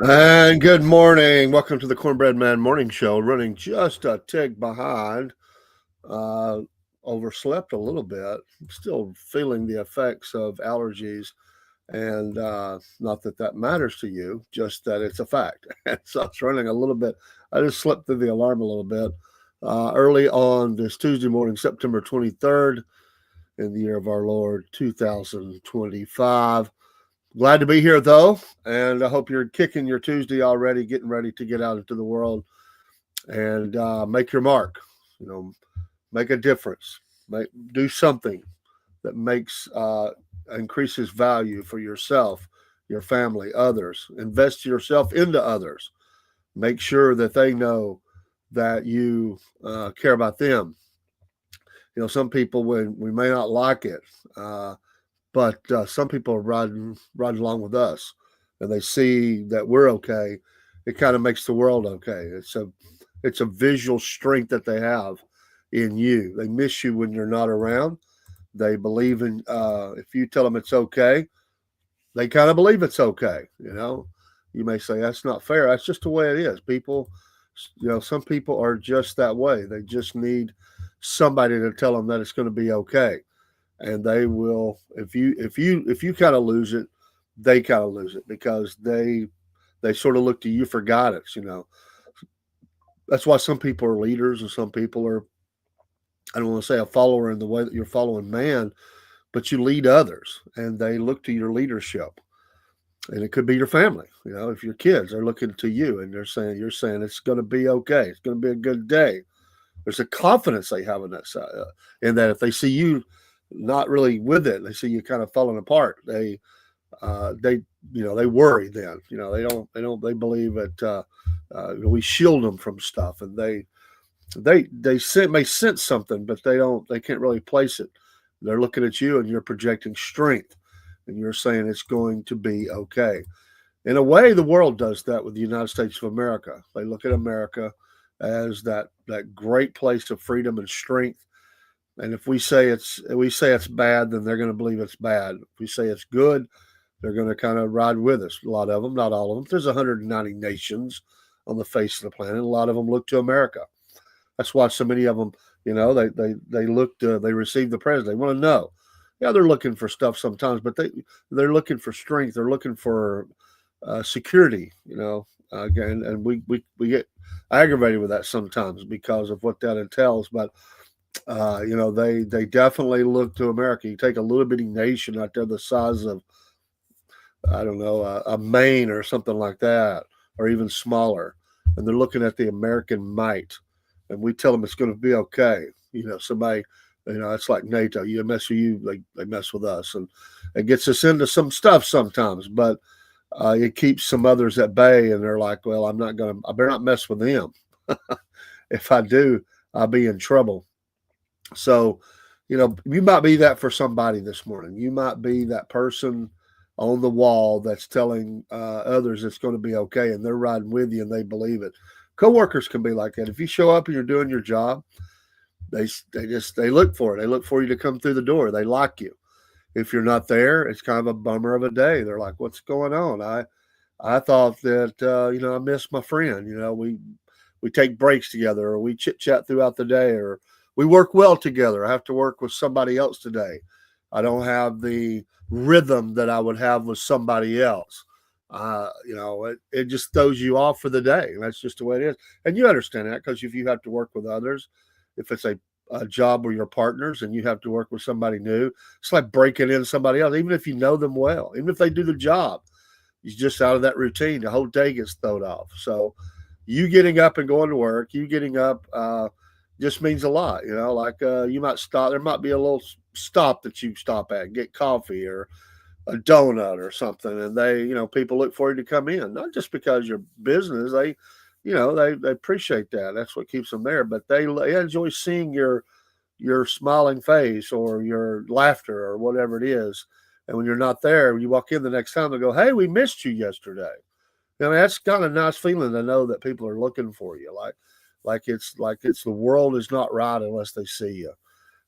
And good morning. Welcome to the Cornbread Man Morning Show. Running just a tick behind. Uh, Overslept a little bit. Still feeling the effects of allergies. And not that that matters to you, just that it's a fact. And so it's running a little bit. I just slept through the alarm a little bit early on this Tuesday morning, September 23rd, in the year of our Lord 2025. Glad to be here though, and I hope you're kicking your Tuesday already, getting ready to get out into the world and make your mark. You know, make a difference. Do something that makes increases value for yourself, your family, others. Invest yourself into others. Make sure that they know that you care about them. Some people when we may not like it. But some people are riding along with us, and they see that we're okay. It kind of makes the world okay. It's a visual strength that they have in you. They miss you when you're not around. They believe in if you tell them it's okay, they kind of believe it's okay. You may say that's not fair. That's just the way it is. People, some people are just that way. They just need somebody to tell them that it's going to be okay, and they will. If you kind of lose it, they kind of lose it because they sort of look to you for guidance. That's why some people are leaders and some people are, I don't want to say a follower in the way that you're following man, but you lead others and they look to your leadership. And it could be your family. If your kids are looking to you and you're saying it's going to be okay, it's going to be a good day. There's a confidence they have in that side, in that if they see you not really with it, they see you kind of falling apart. They they worry. Then they believe that we shield them from stuff, and they may sense something, but they can't really place it. They're looking at you, and you're projecting strength, and you're saying it's going to be okay. In a way, the world does that with the United States of America. They look at America as that great place of freedom and strength. And if we say it's bad, then they're going to believe it's bad. If we say it's good, they're going to kind of ride with us. A lot of them, not all of them. There's 190 nations on the face of the planet. A lot of them look to America. That's why so many of them, they look to, they receive the president. They want to know. Yeah, they're looking for stuff sometimes, but they're looking for strength. They're looking for security. Again, and we get aggravated with that sometimes because of what that entails. But they definitely look to America. You take a little bitty nation out there the size of, I don't know, a Maine or something like that, or even smaller, and they're looking at the American might, and we tell them it's going to be okay. Somebody, it's like NATO. You mess with you, they mess with us, and it gets us into some stuff sometimes, but it keeps some others at bay, and they're like, well, I better not mess with them. If I do, I'll be in trouble. So, you might be that for somebody this morning. You might be that person on the wall that's telling others it's going to be okay, and they're riding with you and they believe it. Coworkers can be like that. If you show up and you're doing your job, they look for it. They look for you to come through the door. They like you. If you're not there, it's kind of a bummer of a day. They're like, "What's going on?" I thought that I missed my friend. We take breaks together, or we chit chat throughout the day, or we work well together. I have to work with somebody else today. I don't have the rhythm that I would have with somebody else. It just throws you off for the day. And that's just the way it is. And you understand that because if you have to work with others, if it's a job where you're partners and you have to work with somebody new, it's like breaking in somebody else, even if you know them well, even if they do the job. You're just out of that routine. The whole day gets thrown off. So you getting up and going to work, you getting up, just means a lot. Like you might stop. There might be a little stop that you stop at, get coffee or a donut or something, and people look for you to come in, not just because your business. They appreciate that. That's what keeps them there. But they enjoy seeing your smiling face or your laughter or whatever it is. And when you're not there, when you walk in the next time, they go, "Hey, we missed you yesterday." That's kind of a nice feeling to know that people are looking for you. Like it's the world is not right unless they see you.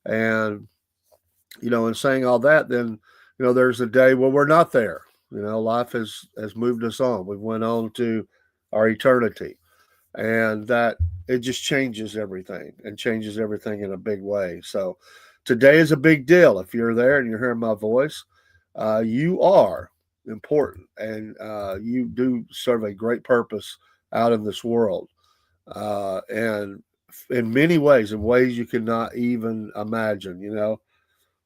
And in saying all that, then there's a day where we're not there. Life has moved us on. We went on to our eternity, and that it just changes everything and changes everything in a big way. So today is a big deal. If you're there and you're hearing my voice, you are important, and you do serve a great purpose out in this world, and in many ways, in ways you cannot even imagine.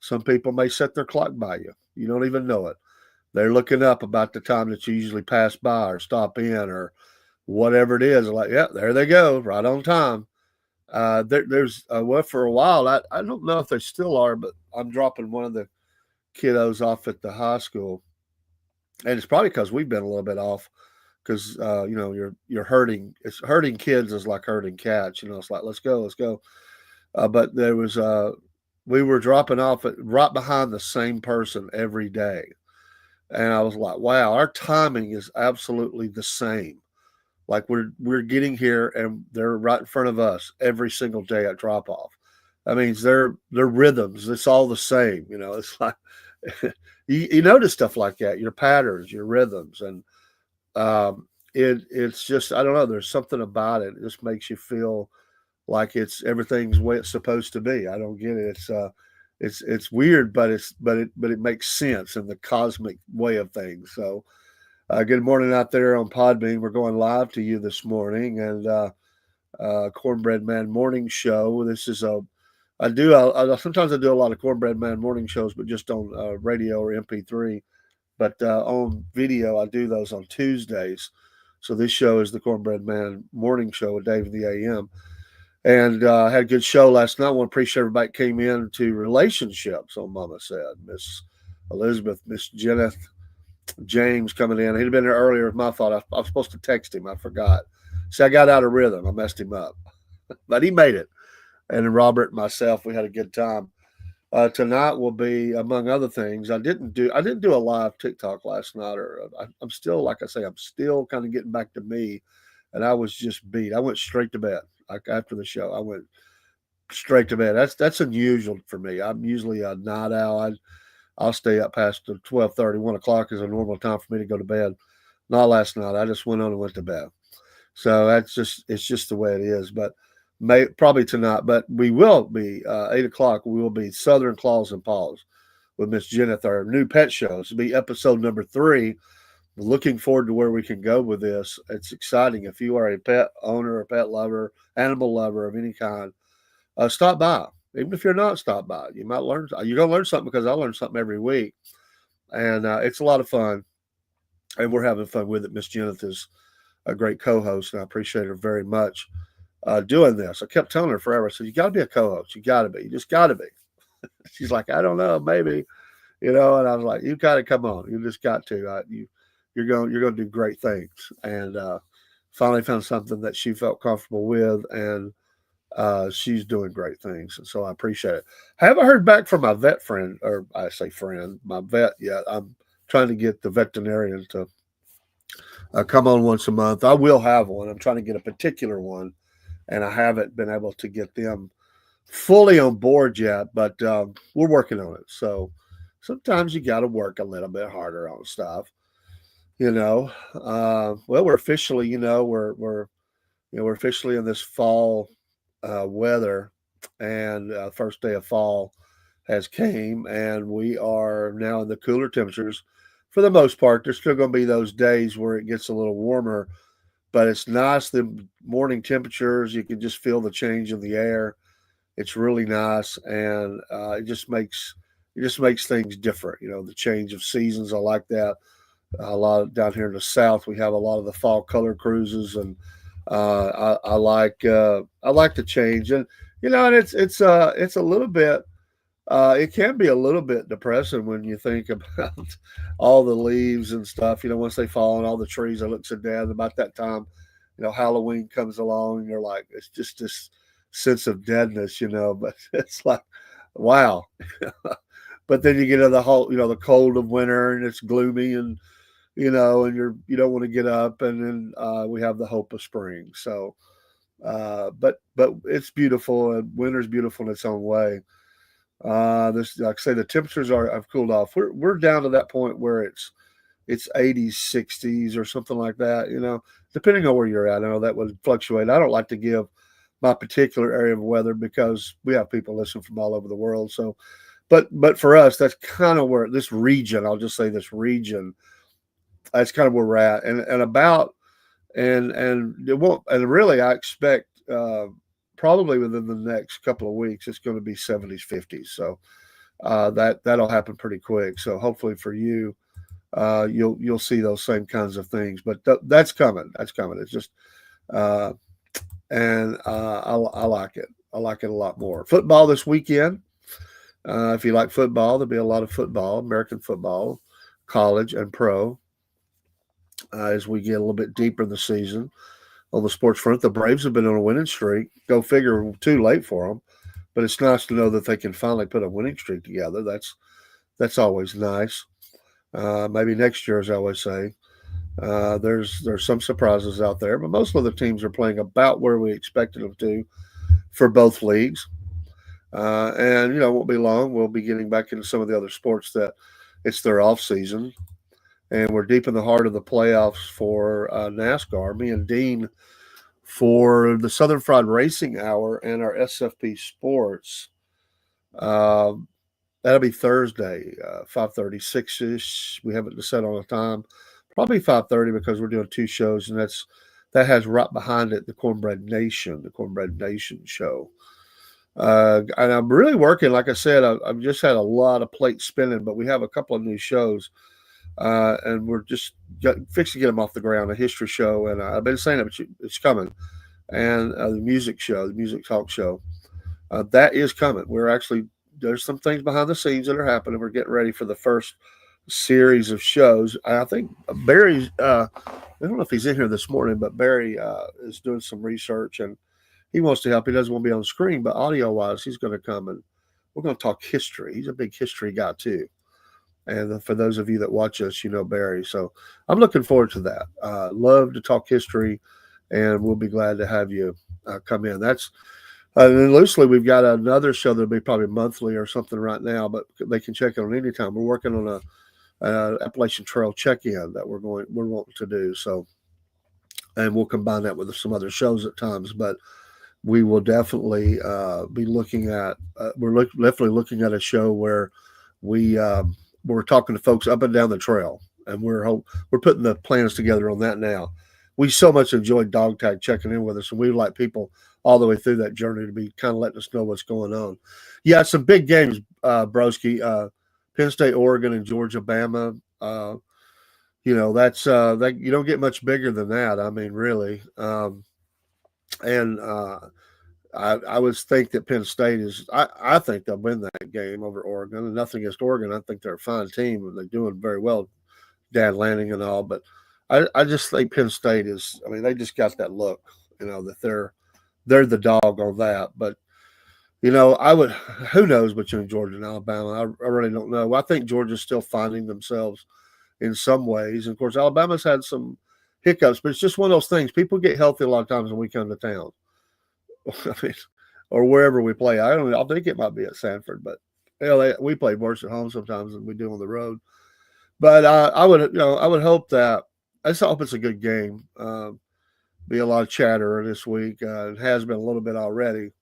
Some people may set their clock by you. You don't even know it. They're looking up about the time that you usually pass by or stop in or whatever it is. Like, yeah, there they go, right on time. There's well, for a while, I don't know if they still are, but I'm dropping one of the kiddos off at the high school, and it's probably because we've been a little bit off. Because you're hurting. It's hurting kids is like hurting cats. It's like let's go. But there was we were dropping off at right behind the same person every day, and I was like, wow, our timing is absolutely the same. Like we're getting here and they're right in front of us every single day at drop off. That means their rhythms. It's all the same. It's like you notice stuff like that. Your patterns, your rhythms, and it's just I don't know. There's something about it. It just makes you feel like it's everything's the way it's supposed to be. I don't get it. It's weird, but it makes sense in the cosmic way of things. So good morning out there on Podbean. We're going live to you this morning, and Cornbread Man Morning Show. This is sometimes I do a lot of Cornbread Man Morning shows, but just on radio or MP3. But on video, I do those on Tuesdays. So this show is the Cornbread Man Morning Show with Dave in the AM. And I had a good show last night. I want to appreciate everybody that came in to relationships on Mama Said. Miss Elizabeth, Miss Jeneth, James coming in. He'd been there earlier. It's my fault. I was supposed to text him. I forgot. See, I got out of rhythm. I messed him up. But he made it. And then Robert and myself, we had a good time. Tonight will be, among other things, I didn't do a live TikTok last night, or I'm still, like I say, I'm still kind of getting back to me, and I was just beat. I went straight to bed. Like after the show, I went straight to bed. That's unusual for me. I'm usually a night owl. I'll stay up past the 12:30, 1 o'clock is a normal time for me to go to bed. Not last night. I just went on and went to bed. So it's just the way it is. But probably tonight. But we will be 8 o'clock. We will be Southern Claws and Paws with Miss Jeneth, our new pet show. This will be episode number 3. Looking forward to where we can go with this. It's exciting. If you are a pet owner, a pet lover, animal lover of any kind, stop by. Even if you're not, stop by. You might learn. You're gonna learn something because I learn something every week, and it's a lot of fun, and we're having fun with it. Miss Jeneth is a great co-host, and I appreciate her very much doing this. I kept telling her forever. I said, "You got to be a co-host. You got to be. You just got to be." She's like, "I don't know, maybe." And I was like, "You got to come on. You just got to. You're going to do great things." And finally found something that she felt comfortable with, and she's doing great things. And so I appreciate it. I haven't heard back from my vet friend, or I say friend, my vet yet. I'm trying to get the veterinarian to come on once a month. I will have one. I'm trying to get a particular one, and I haven't been able to get them fully on board yet, but we're working on it. So sometimes you got to work a little bit harder on stuff. Well, we're officially, we're officially in this fall weather, and first day of fall has came, and we are now in the cooler temperatures. For the most part, there's still going to be those days where it gets a little warmer, but it's nice. The morning temperatures, you can just feel the change in the air. It's really nice, and it just makes things different. The change of seasons. I like that. A lot down here in the South, we have a lot of the fall color cruises, and I like the change, and and it's a little bit. It can be a little bit depressing when you think about all the leaves and stuff. Once they fall on all the trees, I look so dead. About that time, Halloween comes along, and you're like, it's just this sense of deadness, But it's like, wow. But then you get into the whole, the cold of winter, and it's gloomy, and and you don't want to get up, and then we have the hope of spring. So, but it's beautiful, and winter's beautiful in its own way. This, like I say, the temperatures have cooled off. We're down to that point where it's 80s, 60s, or something like that. Depending on where you're at. I know that would fluctuate. I don't like to give my particular area of weather because we have people listening from all over the world. So, but for us, that's kind of where this region. I'll just say this region. That's kind of where we're at, and about and it won't. And really, I expect probably within the next couple of weeks, it's going to be 70s, 50s. So that'll happen pretty quick. So hopefully for you, you'll see those same kinds of things. But that's coming. That's coming. It's just I like it. I like it a lot more. Football this weekend. If you like football, there'll be a lot of football, American football, college and pro. As we get a little bit deeper in the season on the sports front, the Braves have been on a winning streak. Go figure, too late for them, but it's nice to know that they can finally put a winning streak together. That's always nice. Maybe next year, as I always say, there's some surprises out there, but most of the teams are playing about where we expected them to for both leagues. And it won't be long. We'll be getting back into some of the other sports that it's their off season, and we're deep in the heart of the playoffs for NASCAR. Me and Dean for the Southern Fried Racing Hour and our SFP Sports. That'll be Thursday, 5:30, 6-ish. We haven't decided on a time. Probably 5:30 because we're doing two shows, and that has right behind it the Cornbread Nation show. And I'm really working. Like I said, I've just had a lot of plates spinning, but we have a couple of new shows, and we're just fixing to get them off the ground. A history show, and I've been saying it, but it's coming. And the music talk show, that is coming. There's some things behind the scenes that are happening. We're getting ready for the first series of shows. I think Barry's, I don't know if he's in here this morning, but Barry is doing some research and he wants to help. He doesn't want to be on screen, but audio wise, he's going to come and we're going to talk history. He's a big history guy too. And for those of you that watch us, Barry. So I'm looking forward to that. Love to talk history, and we'll be glad to have you come in. That's and loosely, we've got another show that'll be probably monthly or something right now, but they can check it on any time. We're working on a Appalachian Trail check-in that we're wanting to do. So, and we'll combine that with some other shows at times, but we will definitely be looking at. Definitely looking at a show where we're talking to folks up and down the trail, and we're putting the plans together on that now. We so much enjoyed Dog Tag checking in with us, and we would like people all the way through that journey to be kind of letting us know what's going on. Yeah, some big games, Broski. Penn State, Oregon, and Georgia, Bama. That's that you don't get much bigger than that. I mean, really. I would think that Penn State is. I think they'll win that game over Oregon. And nothing against Oregon. I think they're a fine team and they're doing very well. Dan Lanning and all, but I just think Penn State is. I mean, they just got that look. That they're the dog on that. But I would. Who knows between Georgia and Alabama? I really don't know. I think Georgia's still finding themselves in some ways. And of course, Alabama's had some hiccups, but it's just one of those things. People get healthy a lot of times when we come to town. I mean, or wherever we play. I don't know. I think it might be at Sanford, but we play worse at home sometimes than we do on the road. But I would hope that. I just hope it's a good game. Be a lot of chatter this week. It has been a little bit already.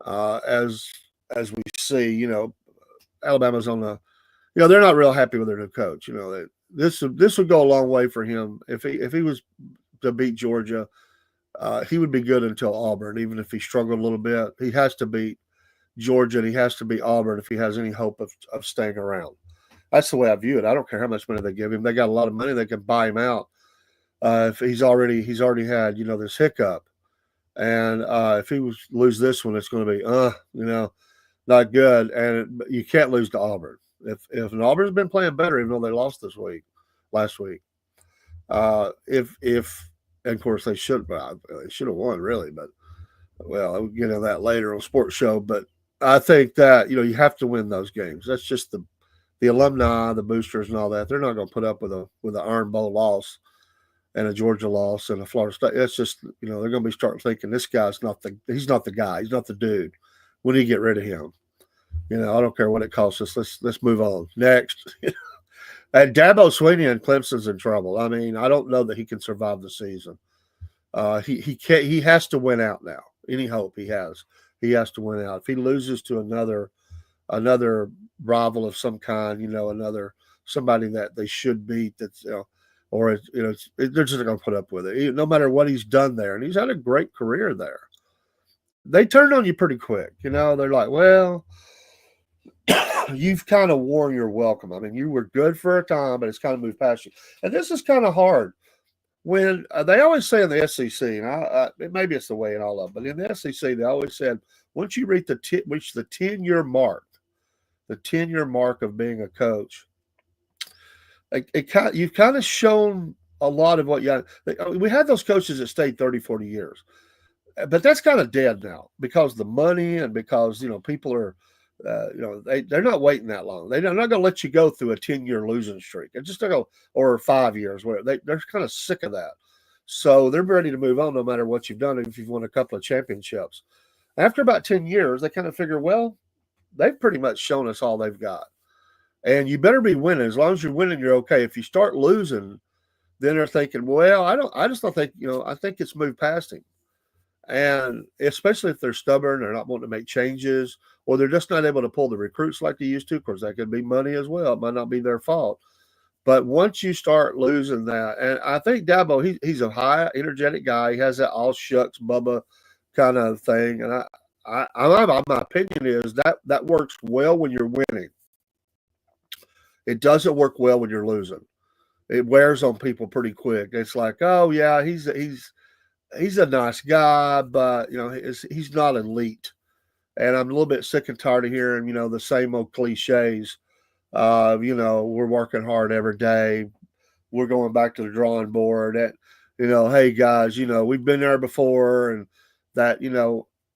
As we see, Alabama's on the. They're not real happy with their new coach. This would go a long way for him if he was to beat Georgia. He would be good until Auburn, even if he struggled a little bit. He has to beat Georgia and he has to beat Auburn if he has any hope of staying around. That's the way I view it. I don't care how much money they give him. They got a lot of money. They can buy him out. If he's already had, this hiccup. And if he lose this one, it's going to be, not good. And you can't lose to Auburn. If Auburn's been playing better, even though they lost last week. And of course they should have won really, but we'll get into that later on Sports Show. But I think that, you have to win those games. That's just the alumni, the boosters and all that. They're not going to put up with an Iron Bowl loss and a Georgia loss and a Florida State. That's just, they're going to be starting thinking this guy's he's not the guy. He's not the dude. We need to get rid of him. I don't care what it costs us. Let's move on. Next. And Dabo Swinney and Clemson's in trouble. I mean, I don't know that he can survive the season. He can't. He has to win out now. Any hope he has to win out. If he loses to another rival of some kind, another somebody that they should beat, that's or they're just going to put up with it. No matter what he's done there, and he's had a great career there. They turn on you pretty quick. They're like, well, you've kind of worn your welcome. I mean, you were good for a time, but it's kind of moved past you. And this is kind of hard. When they always say in the SEC, and maybe it's the way in all of them, but in the SEC, they always said once you reach the 10-year mark, the 10-year mark of being a coach, you've kind of shown a lot of what you. We had those coaches that stayed 30, 40 years, but that's kind of dead now because of the money and because people are. They're not waiting that long. They're not going to let you go through a 10-year losing streak. They're just going to go, or 5 years, whatever. They're kind of sick of that. So they're ready to move on no matter what you've done, if you've won a couple of championships. After about 10 years, they kind of figure, well, they've pretty much shown us all they've got. And you better be winning. As long as you're winning, you're okay. If you start losing, then they're thinking, well, I just don't think, I think it's moved past him. And especially if they're stubborn, they're not wanting to make changes, or they're just not able to pull the recruits like they used to. Of course, that could be money as well. It might not be their fault. But once you start losing that, and I think Dabo, he's a high, energetic guy. He has that all shucks, Bubba kind of thing. And my opinion is that works well when you're winning. It doesn't work well when you're losing. It wears on people pretty quick. It's like, oh yeah, he's a nice guy, but he's not elite. And I'm a little bit sick and tired of hearing, the same old cliches. We're working hard every day. We're going back to the drawing board. Hey guys, we've been there before, and that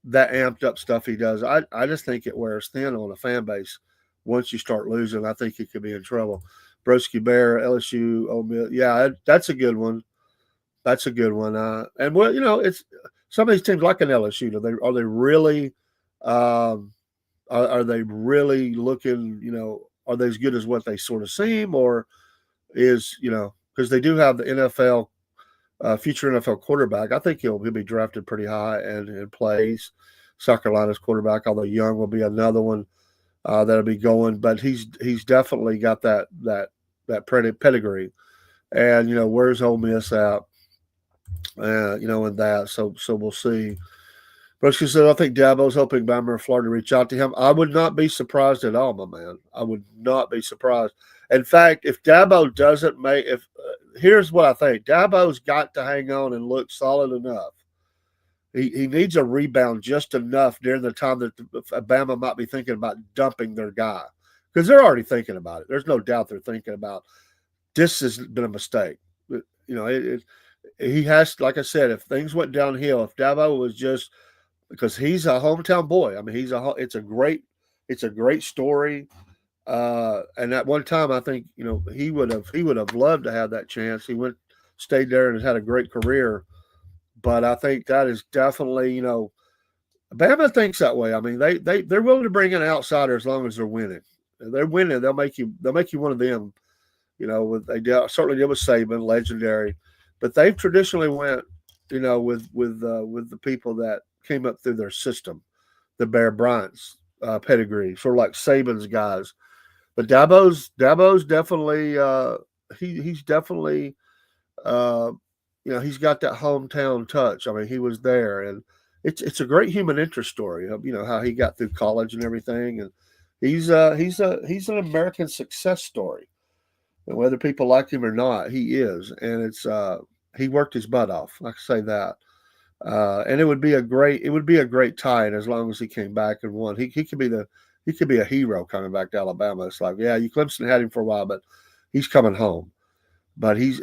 that amped up stuff he does. I just think it wears thin on a fan base. Once you start losing, I think he could be in trouble. Broski Bear, LSU, Ole Miss. Yeah, that's a good one. That's a good one. And it's some of these teams like an LSU. Are they really? Are they really looking? Are they as good as what they sort of seem, or is because they do have the NFL future NFL quarterback. I think he'll be drafted pretty high and plays. South Carolina's quarterback, although Young will be another one that'll be going, but he's definitely got that pedigree. And where's Ole Miss at? In that. So we'll see. Brusky said, I think Dabo's hoping Bama or Florida reach out to him. I would not be surprised at all, my man. I would not be surprised. In fact, if Dabo doesn't here's what I think. Dabo's got to hang on and look solid enough. He needs a rebound just enough during the time that Bama might be thinking about dumping their guy. Because they're already thinking about it. There's no doubt they're thinking about this has been a mistake. He has, like I said, if things went downhill, if Dabo was just because he's a hometown boy. I mean, it's a great story. And at one time, I think he would have loved to have that chance. He stayed there and has had a great career. But I think that is definitely Bama thinks that way. I mean, they're willing to bring in outsiders as long as they're winning. If they're winning, they'll make you one of them. They certainly did with Saban, legendary. But they've traditionally went, with the people that came up through their system, the Bear Bryant's pedigree, sort of like Saban's guys. But Dabo's definitely he's definitely he's got that hometown touch. I mean, he was there, and it's a great human interest story of how he got through college and everything, and he's an American success story. And whether people like him or not, he is, and it's he worked his butt off. I can say that. And it would be a great tie as long as he came back and won. He could be a hero coming back to Alabama. It's like, yeah, Clemson had him for a while, but he's coming home. But he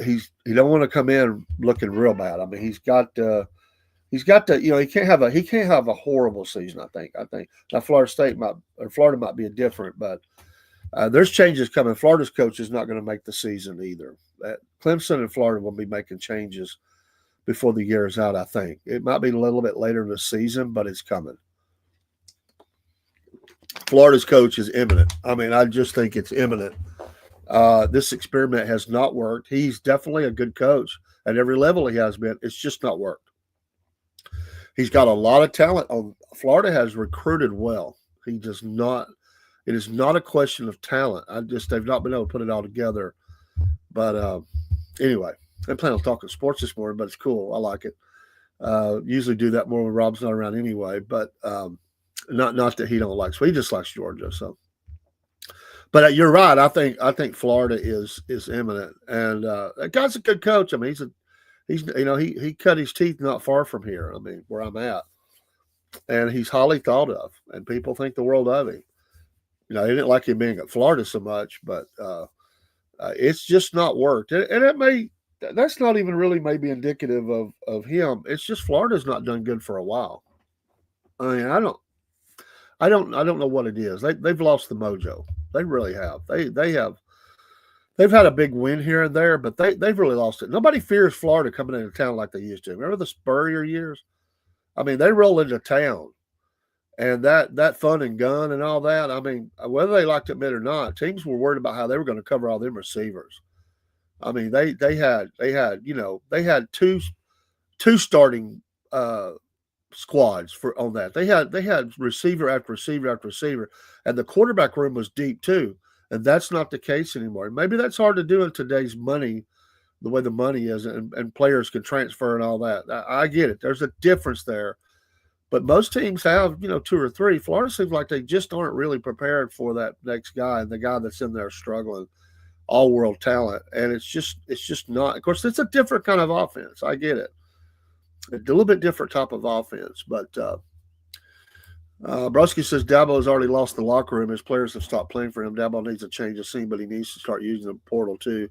don't want to come in looking real bad. I mean, he's got to he can't have a horrible season. I think now Florida might be different, but there's changes coming. Florida's coach is not going to make the season either. Clemson and Florida will be making changes before the year is out, I think. It might be a little bit later in the season, but it's coming. Florida's coach is imminent. I mean, I just think it's imminent. This experiment has not worked. He's definitely a good coach at every level he has been. It's just not worked. He's got a lot of talent. Florida has recruited well. He does not. It is not a question of talent. They've not been able to put it all together. But anyway, I'm planning on talking sports this morning, but it's cool. I like it. Usually do that more when Rob's not around anyway. But not that he don't like. So he just likes Georgia. So, but you're right. I think Florida is imminent, and that guy's a good coach. I mean, he's he cut his teeth not far from here. I mean, where I'm at, and he's highly thought of, and people think the world of him. They didn't like him being at Florida so much, but it's just not worked, and it may. That's not even really maybe indicative of him. It's just Florida's not done good for a while. I mean, I don't know what it is. They've lost the mojo. They really have. They've had a big win here and there, but they've really lost it. Nobody fears Florida coming into town like they used to. Remember the Spurrier years? I mean, they roll into town, and that fun and gun and all that. I mean, whether they liked it or not, teams were worried about how they were going to cover all them receivers. I mean, they had two starting squads for on that. They had receiver after receiver after receiver, and the quarterback room was deep too. And that's not the case anymore. Maybe that's hard to do in today's money, the way the money is, and players can transfer and all that. I get it. There's a difference there. But most teams have, two or three. Florida seems like they just aren't really prepared for that next guy, and the guy that's in there struggling, all world talent. And it's just not. Of course, it's a different kind of offense. I get it. A little bit different type of offense. But Broski says Dabo has already lost the locker room. His players have stopped playing for him. Dabo needs a change of scene, but he needs to start using the portal too.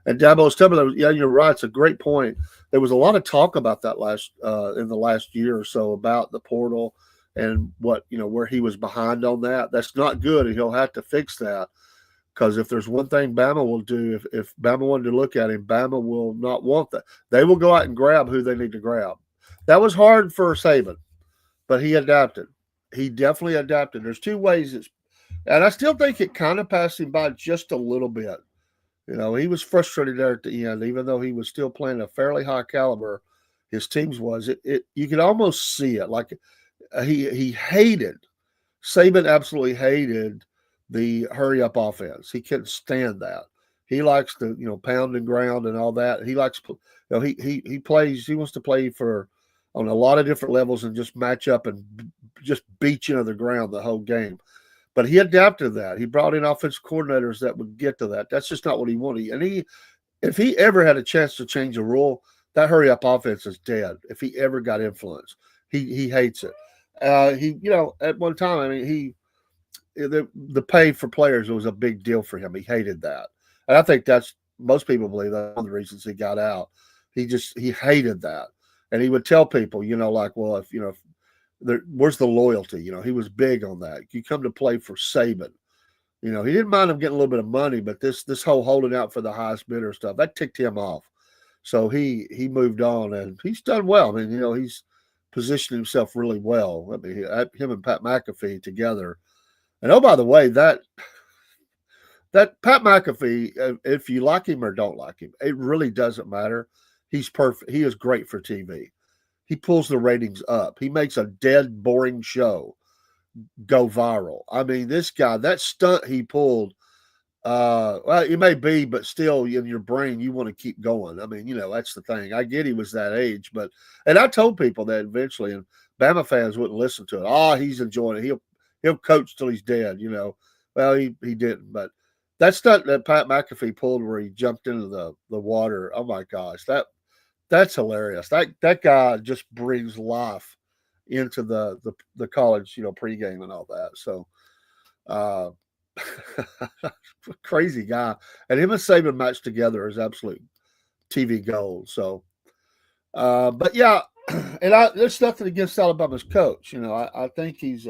And Dabo's telling me, yeah, you're right. It's a great point. There was a lot of talk about that in the last year or so about the portal and where he was behind on that. That's not good, and he'll have to fix that. Because if there's one thing Bama will do, if Bama wanted to look at him, Bama will not want that. They will go out and grab who they need to grab. That was hard for Saban, but he adapted. He definitely adapted. There's two ways and I still think it kind of passed him by just a little bit. He was frustrated there at the end, even though he was still playing a fairly high caliber. His teams was it. You could almost see it. Like he hated. Saban absolutely hated the hurry up offense. He couldn't stand that. He likes the pound and ground and all that. He likes he plays. He wants to play on a lot of different levels and just match up and just beat you to the ground the whole game. But he adapted to that. He brought in offensive coordinators that would get to that. That's just not what he wanted. And if he ever had a chance to change a rule, that hurry up offense is dead. If he ever got influence, he hates it. At one time, I mean, the pay for players was a big deal for him. He hated that, and I think most people believe that's one of the reasons he got out. He hated that, and he would tell people, well, if where's the loyalty? He was big on that. You come to play for Saban. He didn't mind him getting a little bit of money, but this whole holding out for the highest bidder stuff, that ticked him off. So he moved on, and he's done well. I mean, he's positioned himself really well. I mean, him and Pat McAfee together. And oh, by the way, that Pat McAfee, if you like him or don't like him, it really doesn't matter. He's perfect. He is great for TV. He pulls the ratings up. He makes a dead, boring show go viral. I mean, this guy, that stunt he pulled, well, it may be, but still in your brain, you want to keep going. I mean, that's the thing. I get he was that age, and I told people that eventually, and Bama fans wouldn't listen to it. Oh, he's enjoying it. He'll coach till he's dead, Well, he didn't, but that stunt that Pat McAfee pulled where he jumped into the water, oh my gosh, that's hilarious. That guy just brings life into the college, pregame and all that. So, crazy guy, and him and Saban matched together is absolute TV gold. So, but yeah, and there's nothing against Alabama's coach. I think he's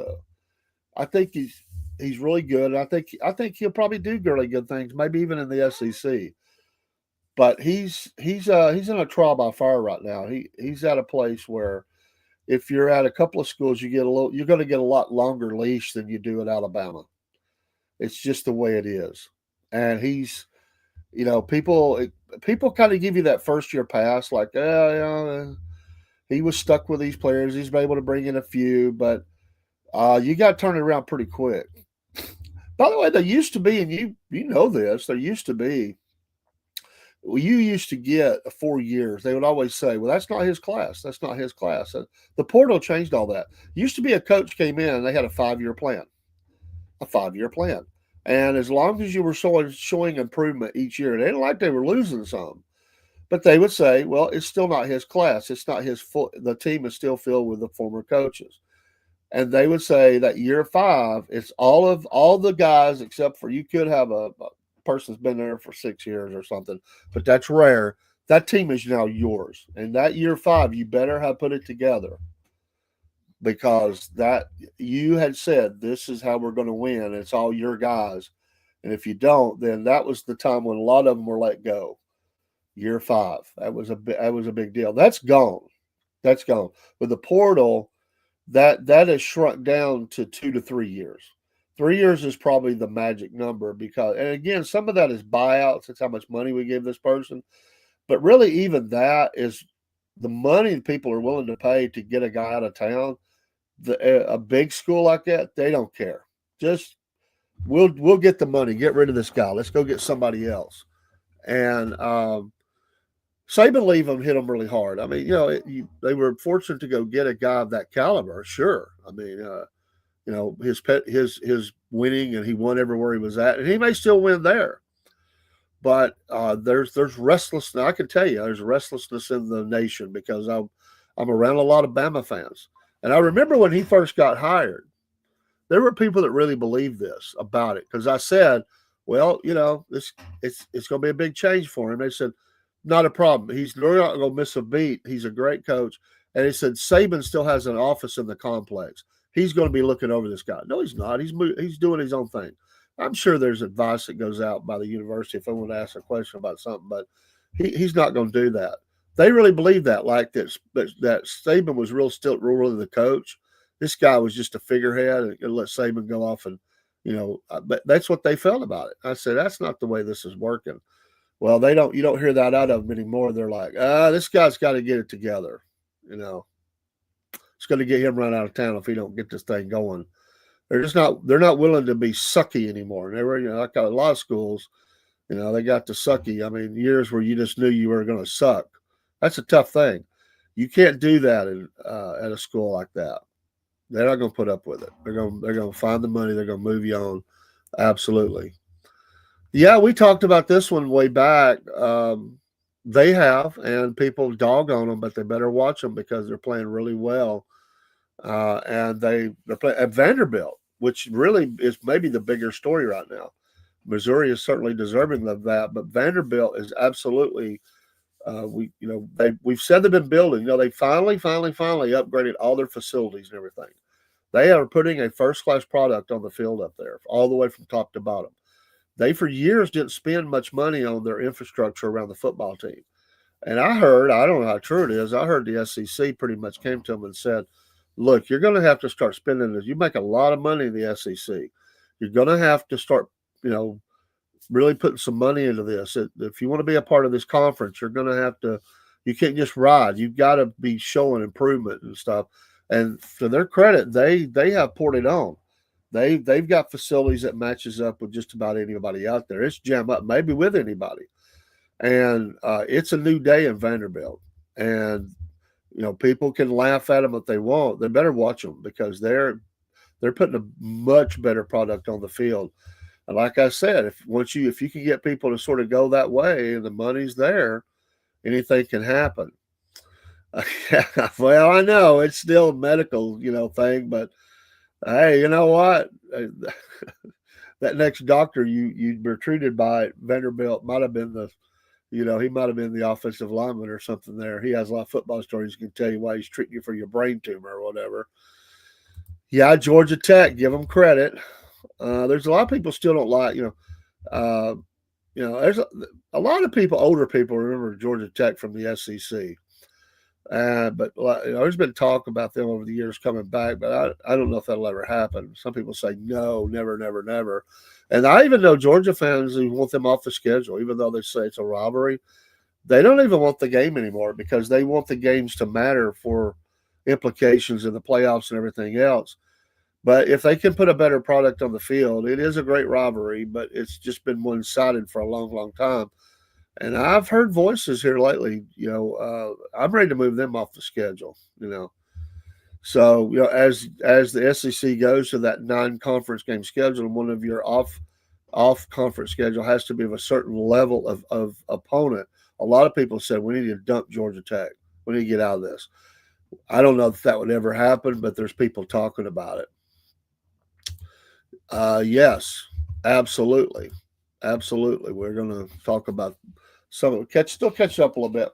really good. I think he'll probably do really good things, maybe even in the SEC. But he's in a trial by fire right now. He's at a place where if you're at a couple of schools, you're going to get a lot longer leash than you do at Alabama. It's just the way it is, and he's People kind of give you that first year pass, like, he was stuck with these players. He's been able to bring in a few, but you got to turn it around pretty quick. By the way, there used to be, and you know this, there used to be. Well, you used to get 4 years. They would always say, "Well, that's not his class. That's not his class." The portal changed all that. Used to be a coach came in and they had a 5 year plan, and as long as you were showing improvement each year, they didn't like they were losing some. But they would say, well, it's still not his class. It's not his full. The team is still filled with the former coaches. And they would say that year 5, it's all the guys except for you could have a person's been there for 6 years or something, but that's rare. That team is now yours. And that year 5, you better have put it together because that you had said this is how we're going to win. It's all your guys. And if you don't, then that was the time when a lot of them were let go. Year 5. That was a big deal. That's gone. That's gone. With the portal, that has shrunk down to 2 to 3 years. 3 years is probably the magic number because, and again, some of that is buyouts. It's how much money we give this person. But really, even that is the money people are willing to pay to get a guy out of town. A big school like that, they don't care. Just we'll get the money, get rid of this guy. Let's go get somebody else. And Saban leave them hit them really hard. I mean, they were fortunate to go get a guy of that caliber. Sure, I mean, his winning, and he won everywhere he was at, and he may still win there. But there's restlessness. I can tell you, there's restlessness in the nation because I'm around a lot of Bama fans, and I remember when he first got hired, there were people that really believed this about it because I said, well, it's going to be a big change for him. They said, not a problem. They're not going to miss a beat. He's a great coach. And he said Saban still has an office in the complex. He's going to be looking over this guy. No, he's not. He's doing his own thing. I'm sure there's advice that goes out by the university if I want to ask a question about something, but he's not going to do that. They really believe that, like that Saban was really the coach. This guy was just a figurehead and let Saban go off and, but that's what they felt about it. I said, that's not the way this is working. Well, you don't hear that out of them anymore. They're like, this guy's got to get it together. It's going to get him run out of town if he don't get this thing going. They're not willing to be sucky anymore. And they were, like a lot of schools, they got the sucky. I mean, years where you just knew you were going to suck. That's a tough thing. You can't do that at a school like that. They're not going to put up with it. They're going to find the money. They're going to move you on. Absolutely. Yeah, we talked about this one way back. They have, and people dog on them, but they better watch them because they're playing really well. And they're playing at Vanderbilt, which really is maybe the bigger story right now. Missouri is certainly deserving of that, but Vanderbilt is absolutely. We've said they've been building. They finally upgraded all their facilities and everything. They are putting a first-class product on the field up there, all the way from top to bottom. They, for years, didn't spend much money on their infrastructure around the football team. And I don't know how true it is, I heard the SEC pretty much came to them and said, look, you're going to have to start spending this. You make a lot of money in the SEC. You're going to have to start, really putting some money into this. If you want to be a part of this conference, you're going to have to, you can't just ride. You've got to be showing improvement and stuff. And to their credit, they have poured it on. They've got facilities that matches up with just about anybody out there. It's jam up, maybe with anybody. And it's a new day in Vanderbilt. And people can laugh at them if they want. They better watch them because they're putting a much better product on the field. And like I said, if you can get people to sort of go that way and the money's there, anything can happen. Well, I know it's still a medical, thing, but hey, you know what? That next doctor you were treated by at Vanderbilt might have been he might have been the offensive lineman or something there. He has a lot of football stories. He can tell you why he's treating you for your brain tumor or whatever. Yeah, Georgia Tech, give them credit. There's a lot of people still don't like, there's a lot of people, older people remember Georgia Tech from the SEC. But there's been talk about them over the years coming back, but I don't know if that'll ever happen. Some people say no, never, never, never. And I even know Georgia fans who want them off the schedule, even though they say it's a robbery. They don't even want the game anymore because they want the games to matter for implications in the playoffs and everything else. But if they can put a better product on the field, it is a great rivalry, but it's just been one sided for a long, long time. And I've heard voices here lately, I'm ready to move them off the schedule, So, as the SEC goes to that 9 conference game schedule, and one of your off conference schedule has to be of a certain level of opponent. A lot of people said we need to dump Georgia Tech. We need to get out of this. I don't know if that would ever happen, but there's people talking about it. Yes, absolutely, absolutely. We're going to talk about some still catch up a little bit,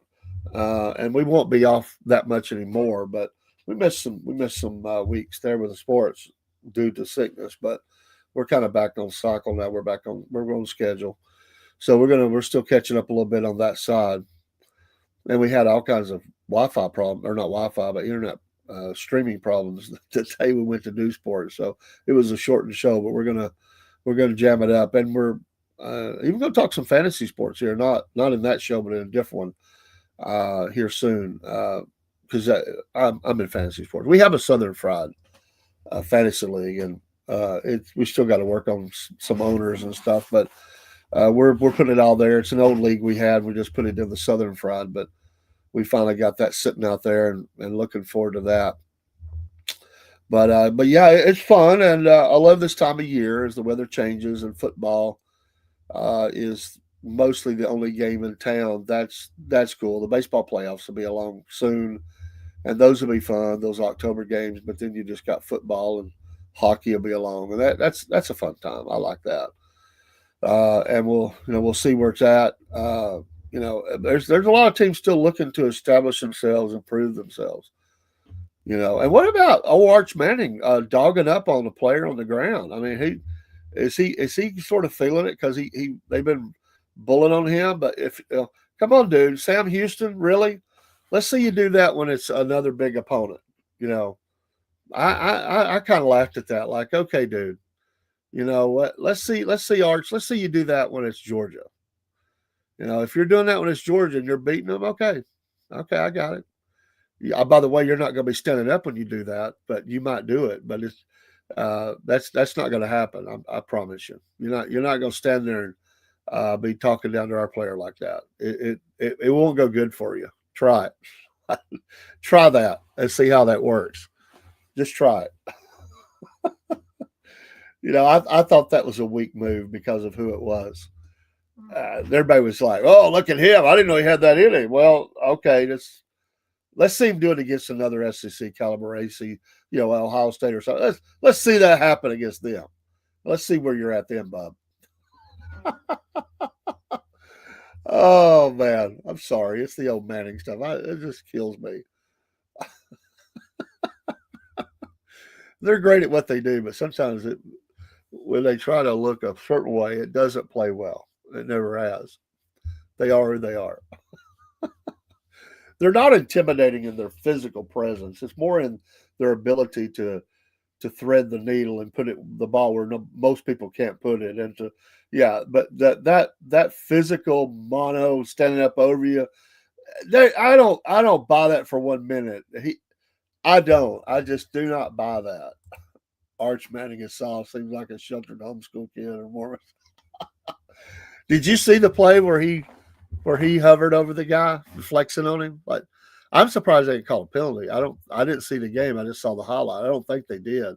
and we won't be off that much anymore. But we missed some weeks there with the sports due to sickness, but we're kind of back on cycle now. We're on schedule, so we're still catching up a little bit on that side. And we had all kinds of Wi-Fi problems, or not Wi-Fi, but internet streaming problems the day we went to do sports. So it was a shortened show, but we're gonna jam it up, and we're even gonna talk some fantasy sports here, not in that show, but in a different one here soon. Because I'm in fantasy sports. We have a Southern Fried fantasy league, and we still got to work on some owners and stuff, but we're putting it all there. It's an old league we had. We just put it in the Southern Fried, but we finally got that sitting out there and looking forward to that. But yeah, it's fun, and I love this time of year as the weather changes and football is mostly the only game in town. That's cool. The baseball playoffs will be along soon, and those will be fun. Those October games, but then you just got football and hockey will be along, and that's a fun time. I like that. And we'll see where it's at. There's a lot of teams still looking to establish themselves and prove themselves. And what about old Arch Manning dogging up on the player on the ground? I mean, is he sort of feeling it because they've been bullying on him? But come on, dude, Sam Houston, really? Let's see you do that when it's another big opponent. I kind of laughed at that. Like, okay, dude, you know what? Let's see, Arch. Let's see you do that when it's Georgia. If you're doing that when it's Georgia and you're beating them, okay, I got it. Yeah, by the way, you're not going to be standing up when you do that, but you might do it. But it's that's not going to happen. I promise you. You're not going to stand there and be talking down to our player like that. It won't go good for you. Try it. Try that and see how that works. Just try it. I thought that was a weak move because of who it was. Everybody was like, "Oh, look at him! I didn't know he had that in him." Well, okay, let's see him do it against another SEC caliber AC, Ohio State or something. Let's see that happen against them. Let's see where you're at then, Bob. Oh man, I'm sorry. It's the old Manning stuff. It just kills me. They're great at what they do, but sometimes when they try to look a certain way, it doesn't play well. It never has. They are who they are. They're not intimidating in their physical presence. It's more in their ability to thread the needle and put the ball where most people can't put it. And but that physical mono standing up over you, I don't buy that for 1 minute. I don't. I just do not buy that. Arch Manning himself seems like a sheltered homeschool kid or more. Did you see the play where he hovered over the guy, flexing on him? Like, I'm surprised they didn't call a penalty. I didn't see the game. I just saw the highlight. I don't think they did.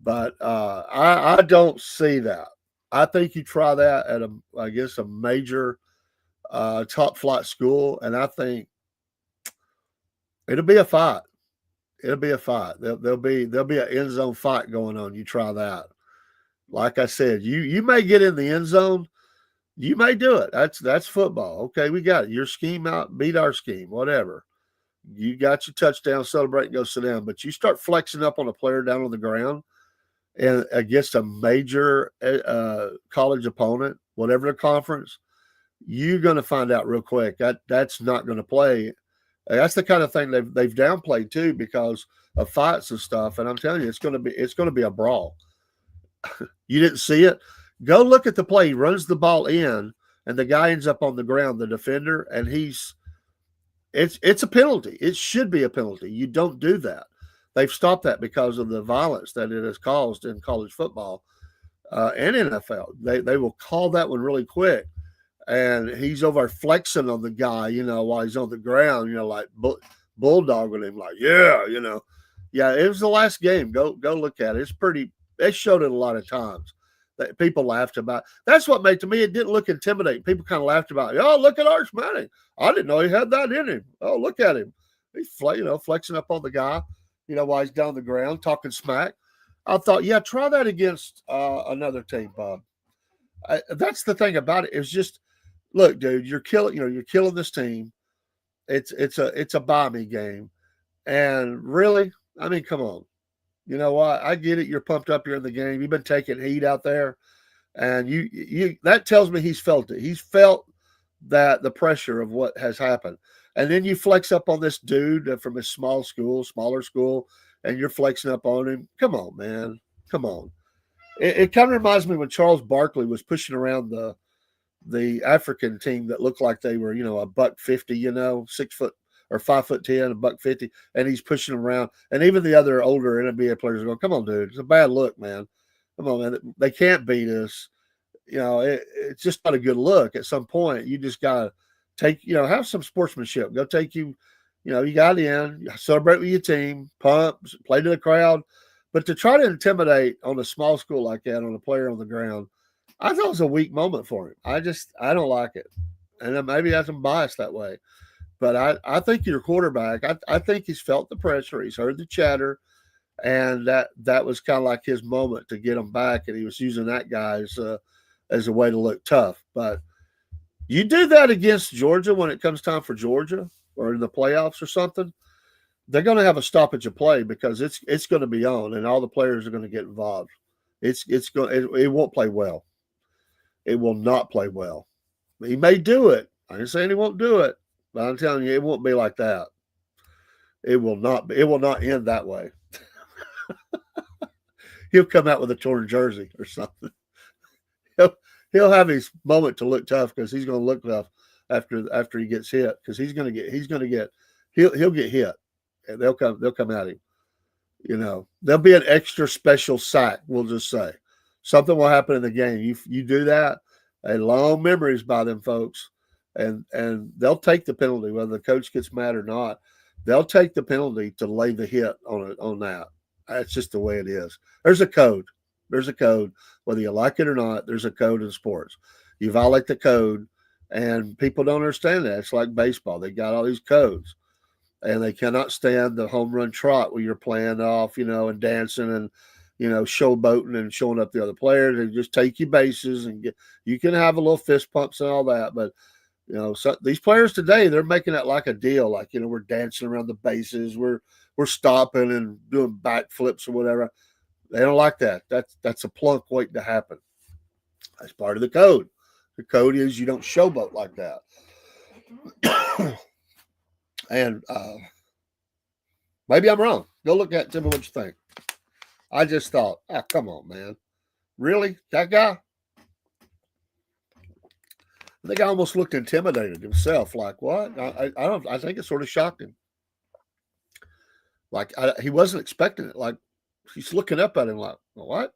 But I don't see that. I think you try that at a major top flight school, and I think it'll be a fight. It'll be a fight. There'll be an end zone fight going on. You try that. Like I said, you may get in the end zone. You may do it. That's football. Okay, we got it. Your scheme out, beat our scheme, whatever. You got your touchdown, celebrate, and go sit down. But you start flexing up on a player down on the ground and against a major college opponent, whatever the conference, you're going to find out real quick that's not going to play. That's the kind of thing they've downplayed too because of fights and stuff. And I'm telling you, it's going to be a brawl. You didn't see it. Go look at the play. He runs the ball in, and the guy ends up on the ground, the defender, and it's a penalty. It should be a penalty. You don't do that. They've stopped that because of the violence that it has caused in college football and NFL. They will call that one really quick, and he's over flexing on the guy, while he's on the ground, like bulldogging him, like yeah. It was the last game. Go look at it. It's pretty. They showed it a lot of times. That people laughed about. That's what made to me. It didn't look intimidating. People kind of laughed about it. Oh, look at Arch Manning. I didn't know he had that in him. Oh, look at him. He's flexing up on the guy, while he's down the ground talking smack. I thought, yeah, try that against another team, Bob. That's the thing about it. It's just, look, dude, you're killing this team. It's a bye me game, and really, I mean, come on. You know what? I get it. You're pumped up here in the game. You've been taking heat out there, and you that tells me he's felt it. He's felt that the pressure of what has happened, and then you flex up on this dude from his smaller school, and you're flexing up on him. Come on, man. Come on. It kind of reminds me when Charles Barkley was pushing around the African team that looked like they were, $150, 6 foot or 5'10", $150, and he's pushing them around. And even the other older NBA players are going, "Come on, dude, it's a bad look, man. Come on, man. They can't beat us. It's just not a good look. At some point, you just gotta have some sportsmanship. Go take you got in, celebrate with your team, pump, play to the crowd. But to try to intimidate on a small school like that on a player on the ground, I thought it was a weak moment for him. I don't like it, and then maybe I'm biased that way. But I think your quarterback, I think he's felt the pressure. He's heard the chatter, and that was kind of like his moment to get him back, and he was using that guy as a way to look tough. But you do that against Georgia when it comes time for Georgia or in the playoffs or something, they're going to have a stoppage of play because it's going to be on, and all the players are going to get involved. It won't play well. It will not play well. He may do it. I ain't saying he won't do it. But I'm telling you, it won't be like that. It will not be. It will not end that way. He'll come out with a torn jersey or something. He'll have his moment to look tough because he's going to look tough after he gets hit because he'll get hit and they'll come at him. There'll be an extra special sack. We'll just say something will happen in the game. You do that, and long memories by them folks. And they'll take the penalty, whether the coach gets mad or not. They'll take the penalty to lay the hit on that. That's just the way it is. There's a code. Whether you like it or not, there's a code in sports. You violate the code, and people don't understand that. It's like baseball. They got all these codes, and they cannot stand the home run trot where you're playing off, and dancing and, showboating and showing up the other players. They just take your bases and you can have a little fist pumps and all that, but so these players today, they're making that like a deal. Like, we're dancing around the bases. We're stopping and doing backflips or whatever. They don't like that. That's a plunk waiting to happen. That's part of the code. The code is you don't showboat like that. And maybe I'm wrong. Go look at it. Tell me what you think. I just thought, come on, man. Really? That guy? I think I almost looked intimidated himself. Like, what? I think it sort of shocked him. Like, he wasn't expecting it. Like, he's looking up at him like, what?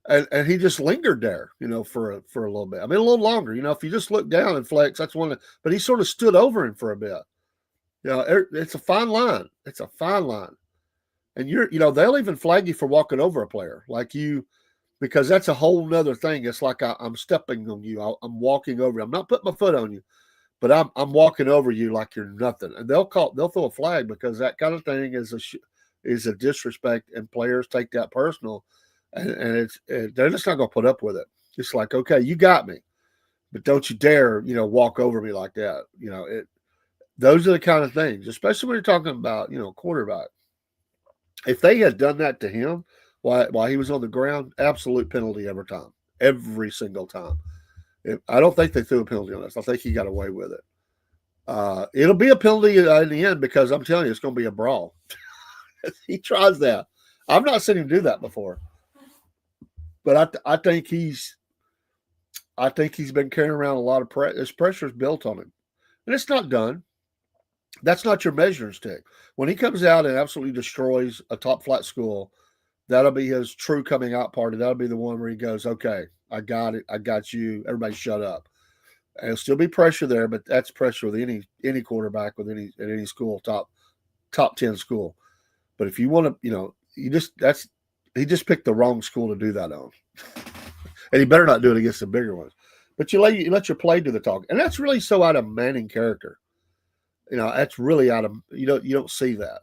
and he just lingered there, for a little bit. I mean, a little longer. If you just look down and flex, that's one. But he sort of stood over him for a bit. It's a fine line. It's a fine line. And they'll even flag you for walking over a player. Like because that's a whole nother thing. It's like I'm stepping on you. I'm walking over you. I'm not putting my foot on you, but I'm walking over you like you're nothing. And they'll throw a flag because that kind of thing is a disrespect, and players take that personal, and they're just not going to put up with it. It's like, okay, you got me, but don't you dare, walk over me like that. Those are the kind of things, especially when you're talking about, quarterback. If they had done that to him, while he was on the ground, absolute penalty every single time. I don't think they threw a penalty on us. I think he got away with it. It'll be a penalty in the end because I'm telling you, it's going to be a brawl. He tries that. I've not seen him do that before. But I think he's been carrying around a lot of pressure. His pressure's built on him, and it's not done. That's not your measuring stick. When he comes out and absolutely destroys a top flight school, that'll be his true coming out party. That'll be the one where he goes, "Okay, I got it. I got you. Everybody, shut up." And there'll still be pressure there, but that's pressure with any quarterback with any school, top 10 school. But if you want to, he just picked the wrong school to do that on, and he better not do it against the bigger ones. But you let your play do the talk, and that's really so out of Manning character. That's really out of you don't see that.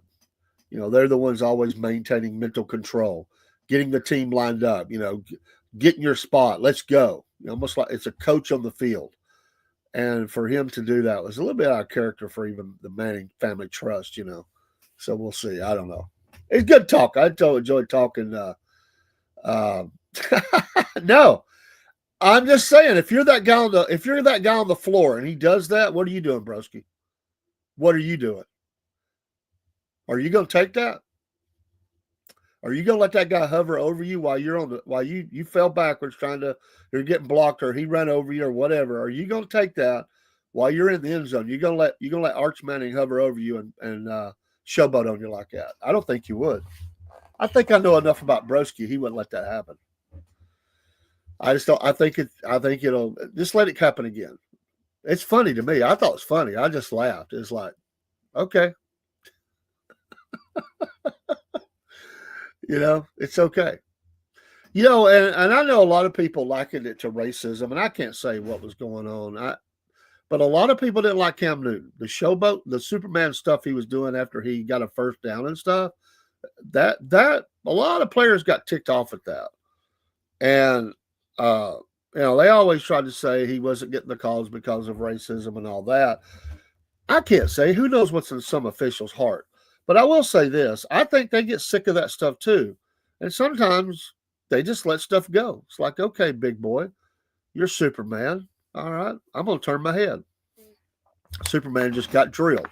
They're the ones always maintaining mental control, getting the team lined up. Getting your spot. Let's go. Almost like it's a coach on the field. And for him to do that was a little bit out of character for even the Manning family trust. So we'll see. I don't know. It's good talk. I enjoyed talking. No, I'm just saying, if you're that guy on the floor and he does that, what are you doing, broski? What are you doing? Are you going to take that? Are you going to let that guy hover over you while you fell backwards you're getting blocked, or he ran over you or whatever? Are you going to take that while you're in the end zone? You're going to let Arch Manning hover over you and showboat on you like that? I don't think you would. I think I know enough about Broski. He wouldn't let that happen. I just don't. I think it'll just let it happen again. It's funny to me. I thought it was funny. I just laughed. It's like, okay. It's okay. And I know a lot of people likened it to racism, and I can't say what was going on. But a lot of people didn't like Cam Newton. The showboat, the Superman stuff he was doing after he got a first down and stuff, that a lot of players got ticked off at that. And they always tried to say he wasn't getting the calls because of racism and all that. I can't say. Who knows what's in some official's heart? But I will say this. I think they get sick of that stuff too. And sometimes they just let stuff go. It's like, okay, big boy, you're Superman. All right, I'm going to turn my head. Superman just got drilled.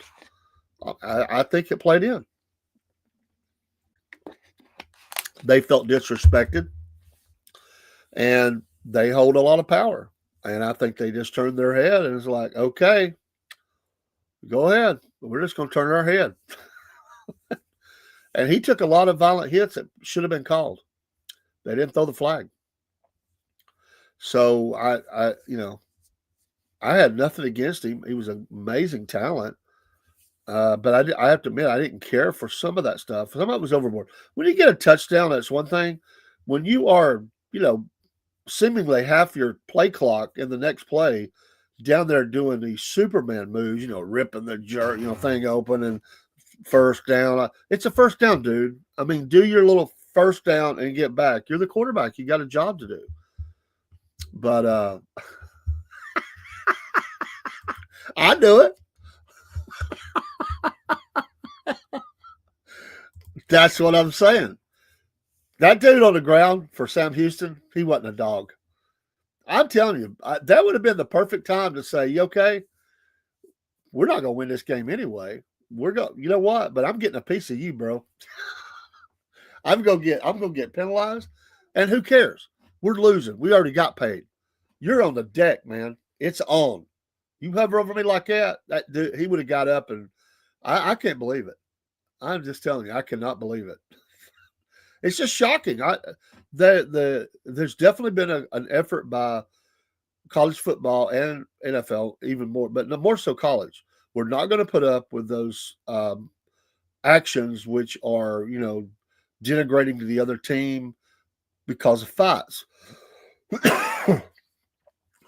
I think it played in. They felt disrespected. And they hold a lot of power. And I think they just turned their head and it's like, okay, go ahead. We're just going to turn our head. And he took a lot of violent hits that should have been called. They didn't throw the flag. So I had nothing against him. He was an amazing talent. But I have to admit, I didn't care for some of that stuff. Some of it was overboard. When you get a touchdown, that's one thing. When you are, seemingly half your play clock in the next play down there doing these Superman moves, ripping the thing open and first down. It's a first down, dude. I mean, do your little first down and get back. You're the quarterback. You got a job to do. But I do it. That's what I'm saying. That dude on the ground for Sam Houston, he wasn't a dog. I'm telling you, that would have been the perfect time to say, okay, we're not going to win this game anyway. We're going, you know what? But I'm getting a piece of you, bro. I'm going to get penalized. And who cares? We're losing. We already got paid. You're on the deck, man. It's on. You hover over me like that dude, he would have got up, and I can't believe it. I'm just telling you, I cannot believe it. It's just shocking. There's definitely been an effort by college football and NFL, even more, but more so college. We're not going to put up with those actions which are, denigrating to the other team because of fights.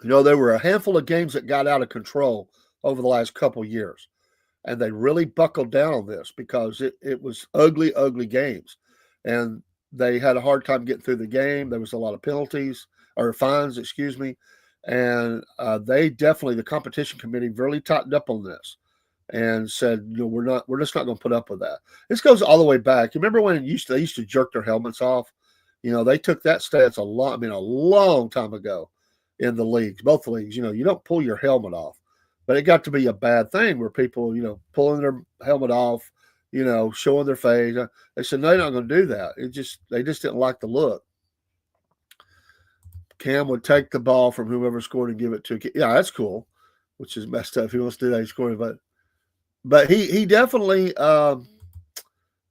There were a handful of games that got out of control over the last couple years, and they really buckled down on this because it was ugly, ugly games. And they had a hard time getting through the game. There was a lot of penalties or fines, and the competition committee really tightened up on this and said, we're just not going to put up with that. This goes all the way back. You remember when they used to jerk their helmets off? They took that stance a long time ago in the leagues, both leagues. You don't pull your helmet off, but it got to be a bad thing where people, pulling their helmet off, showing their face. They said, no, you're not going to do that. They just didn't like the look. Cam would take the ball from whoever scored and give it to. Yeah, that's cool, which is messed up. If he wants to do that, he's scoring, but he definitely.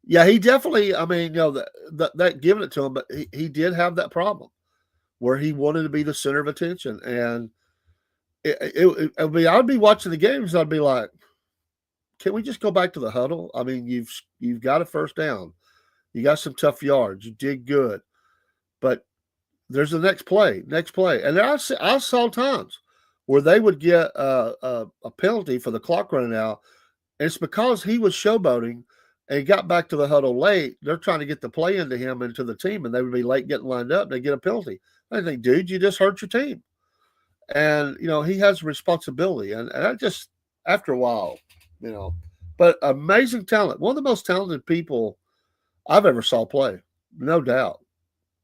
Yeah, he definitely. I mean, that giving it to him, but he did have that problem where he wanted to be the center of attention, and I'd be watching the games, and I'd be like, can we just go back to the huddle? I mean, you've got a first down, you got some tough yards, you did good, but there's the next play, and I saw times where they would get a penalty for the clock running out, and it's because he was showboating and he got back to the huddle late. They're trying to get the play into him and to the team, and they would be late getting lined up. And they get a penalty. I think, dude, you just hurt your team. And, he has a responsibility. And I just, after a while, but amazing talent. One of the most talented people I've ever saw play, no doubt.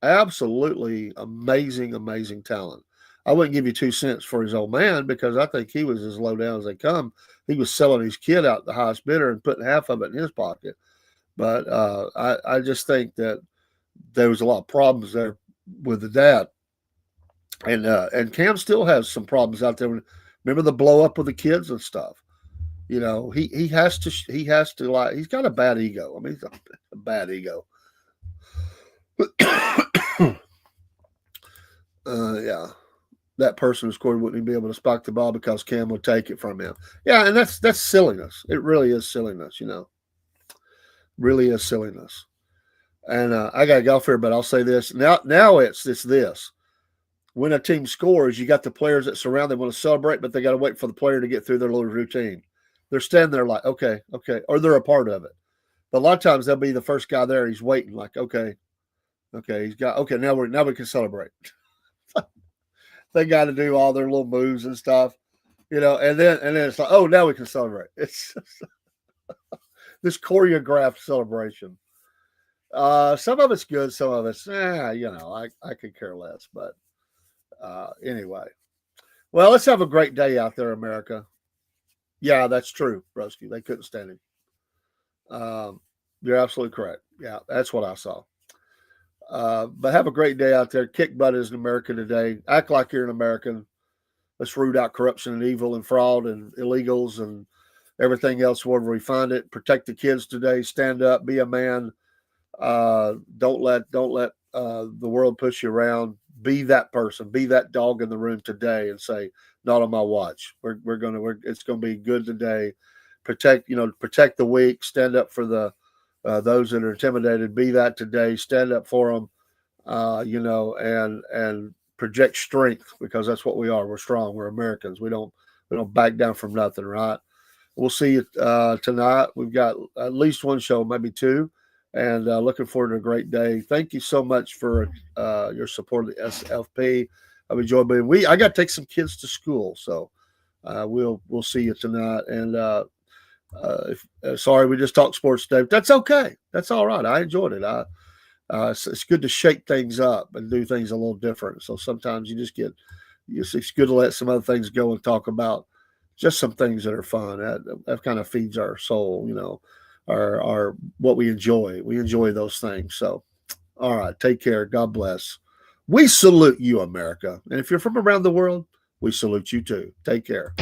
Absolutely amazing, amazing talent. I wouldn't give you 2 cents for his old man because I think he was as low down as they come. He was selling his kid out the highest bidder and putting half of it in his pocket. But I just think that there was a lot of problems there with the dad. And Cam still has some problems out there. Remember the blow up with the kids and stuff. He has to like, he's got a bad ego. I mean, he's a bad ego. Yeah. That person who scored wouldn't be able to spike the ball because Cam would take it from him. Yeah, and that's silliness. It really is silliness, Really is silliness. And I got to go off here, but I'll say this. Now it's this. When a team scores, you got the players that surround them want to celebrate, but they got to wait for the player to get through their little routine. They're standing there like, okay, or they're a part of it. But a lot of times they'll be the first guy there. He's waiting like, okay, he's got, now we can celebrate. They got to do all their little moves and stuff, and then it's like, oh, now we can celebrate. It's this choreographed celebration. Some of it's good, some of it's, I could care less. But anyway, well, let's have a great day out there, America. Yeah, that's true, Broski. They couldn't stand him. You're absolutely correct. Yeah, that's what I saw. But have a great day out there. Kick butt as an American today. Act like you're an American. Let's root out corruption and evil and fraud and illegals and everything else wherever we find it. Protect the kids today. Stand up. Be a man. Don't let the world push you around. Be that person. Be that dog in the room today and say, not on my watch. It's gonna be good today. Protect the weak. Stand up for those that are intimidated. Be that today. Stand up for them, and project strength because that's what we are. We're strong. We're Americans. We don't back down from nothing, right? We'll see you tonight. We've got at least one show, maybe two, and looking forward to a great day. Thank you so much for your support of the SFP. I've enjoyed being. I got to take some kids to school, so we'll see you tonight. And sorry, we just talked sports today. That's okay. That's all right. I enjoyed it. It's good to shake things up and do things a little different. So sometimes it's good to let some other things go and talk about just some things that are fun. That kind of feeds our soul, our what we enjoy. We enjoy those things. So, all right, take care. God bless. We salute you, America. And if you're from around the world, we salute you too. Take care.